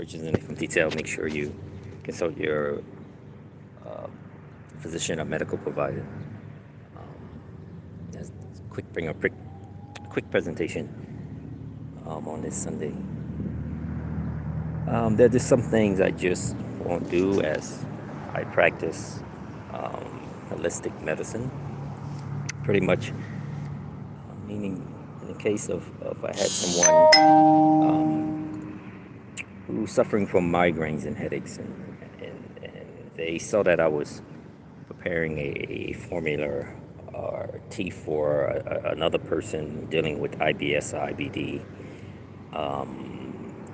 purchasing anything detail, make sure you consult your physician or medical provider. That's bring a quick presentation on this Sunday. There are just some things I just won't do as I practice holistic medicine. Pretty much, meaning in the case of I had someone who's suffering from migraines and headaches, and they saw that I was preparing a formula or tea for another person dealing with IBS or IBD.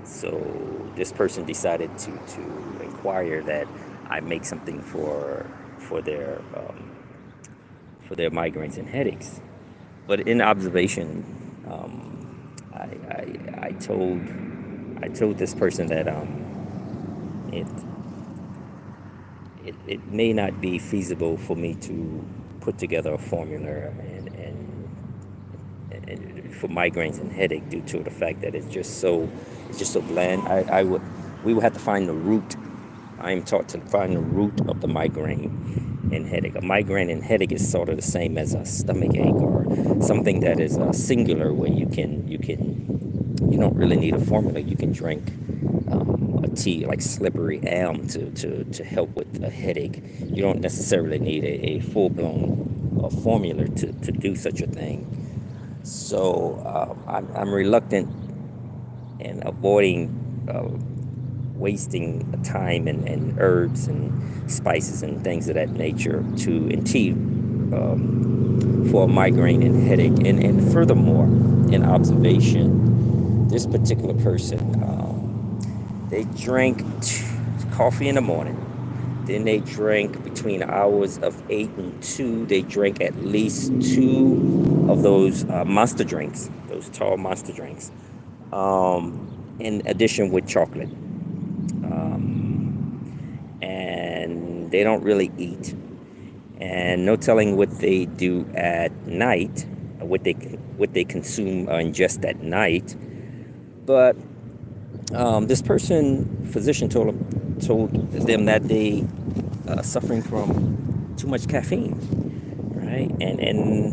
So this person decided to inquire that I make something for their migraines and headaches. But in observation, I told this person that it it may not be feasible for me to put together a formula and for migraines and headache due to the fact that it's just so bland. We would have to find the root. I am taught to find the root of the migraine and headache. A migraine and headache is sort of the same as a stomach ache or something that is singular, where you don't really need a formula. You can drink a tea like slippery elm to help with a headache. You don't necessarily need a full-blown formula to do such a thing. So I'm reluctant and avoiding wasting time and herbs and spices and things of that nature in tea for a migraine and headache. And furthermore, in observation, this particular person, they drank coffee in the morning. Then they drank between the hours of 8 and 2. They drank at least 2 of those monster drinks, those tall monster drinks, in addition with chocolate. And they don't really eat. And no telling what they do at night, what they consume or ingest at night. But this physician told them that they suffering from too much caffeine, right? And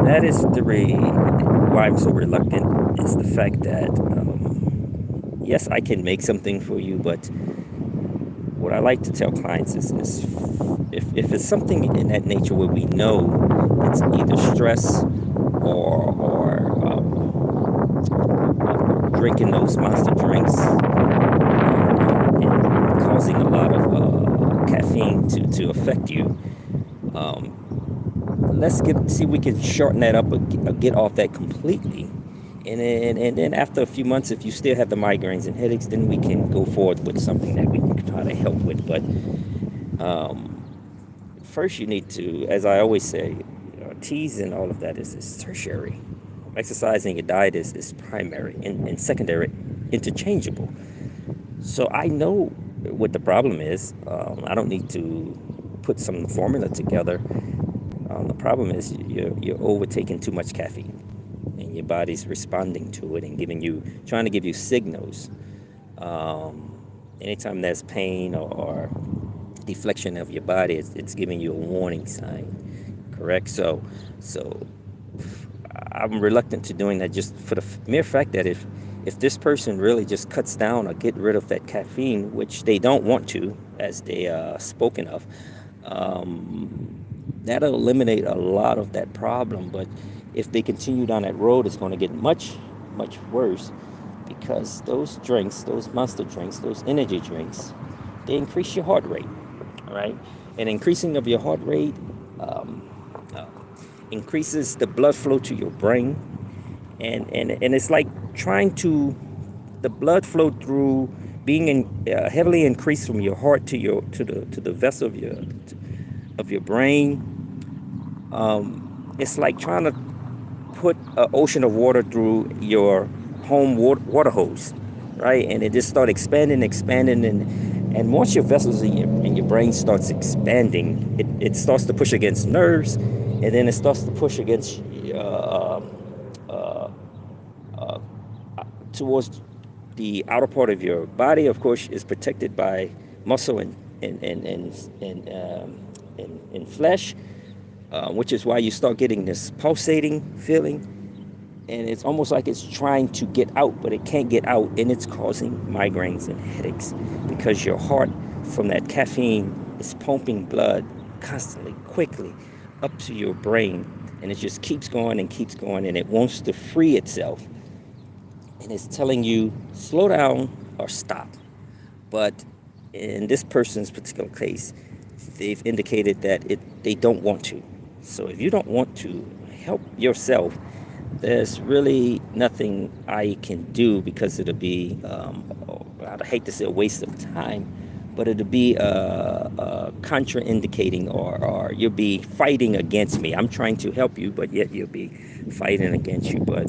that is why I'm so reluctant. It's the fact that yes, I can make something for you, but what I like to tell clients is if it's something in that nature where we know it's either stress or drinking those monster drinks and causing a lot of caffeine to affect you, let's see if we can shorten that up or get off that completely. And then after a few months, if you still have the migraines and headaches, then we can go forward with something that we can try to help with. But first you need to, as I always say, teas and all of that is tertiary. Exercising your diet is primary, and secondary, interchangeable. So I know what the problem is. I don't need to put some formula together. The problem is you're overtaking too much caffeine, and your body's responding to it and trying to give you signals. Anytime there's pain or deflection of your body, it's giving you a warning sign, correct? So I'm reluctant to doing that, just for the mere fact that if this person really just cuts down or get rid of that caffeine, which they don't want to, as they spoken of, that'll eliminate a lot of that problem. But if they continue down that road, it's going to get much, much worse, because those drinks, those monster drinks, those energy drinks, they increase your heart rate, all right? And increasing of your heart rate increases the blood flow to your brain, and it's like trying to the blood flow through being heavily increased from your heart to the vessel of your brain. It's like trying to put an ocean of water through your home water hose, right? And it just starts expanding, and once your vessels in your brain starts expanding, it starts to push against nerves, and then it starts to push against towards The outer part of your body, of course, is protected by muscle and flesh, which is why you start getting this pulsating feeling. And it's almost like it's trying to get out, but it can't get out, and it's causing migraines and headaches because your heart, from that caffeine, is pumping blood constantly, quickly up to your brain, and it just keeps going, and it wants to free itself, and it's telling you slow down or stop. But in this person's particular case, they've indicated that they don't want to. So if you don't want to help yourself, there's really nothing I can do, because it'll be, I'd hate to say a waste of time, but it'll be contraindicating, or you'll be fighting against me. I'm trying to help you, but yet you'll be fighting against you. But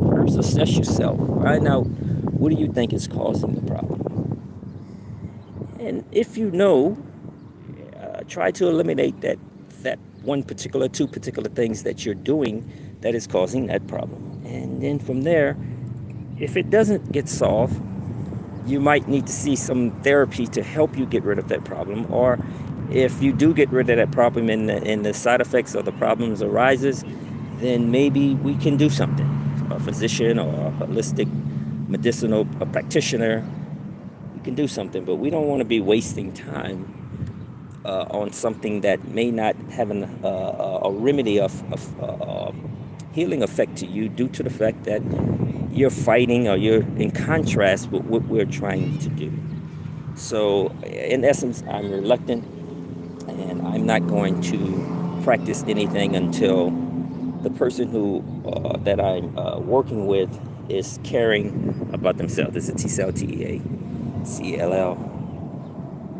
first assess yourself. Right now, what do you think is causing the problem? And if you know, try to eliminate that two particular things that you're doing that is causing that problem. And then from there, if it doesn't get solved, you might need to see some therapy to help you get rid of that problem. Or if you do get rid of that problem and the side effects of the problems arises, then maybe we can do something. A physician or a holistic medicinal practitioner, we can do something. But we don't want to be wasting time on something that may not have a remedy of healing effect to you, due to the fact that you're fighting, or you're in contrast with what we're trying to do. So in essence, I'm reluctant, and I'm not going to practice anything until the person who that I'm working with is caring about themselves. It's a T-Cell, T-E-A-C-E-L-L,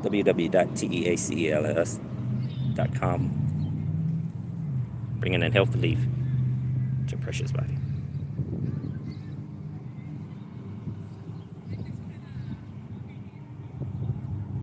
www.teacels.com, bringing in health relief to your precious body.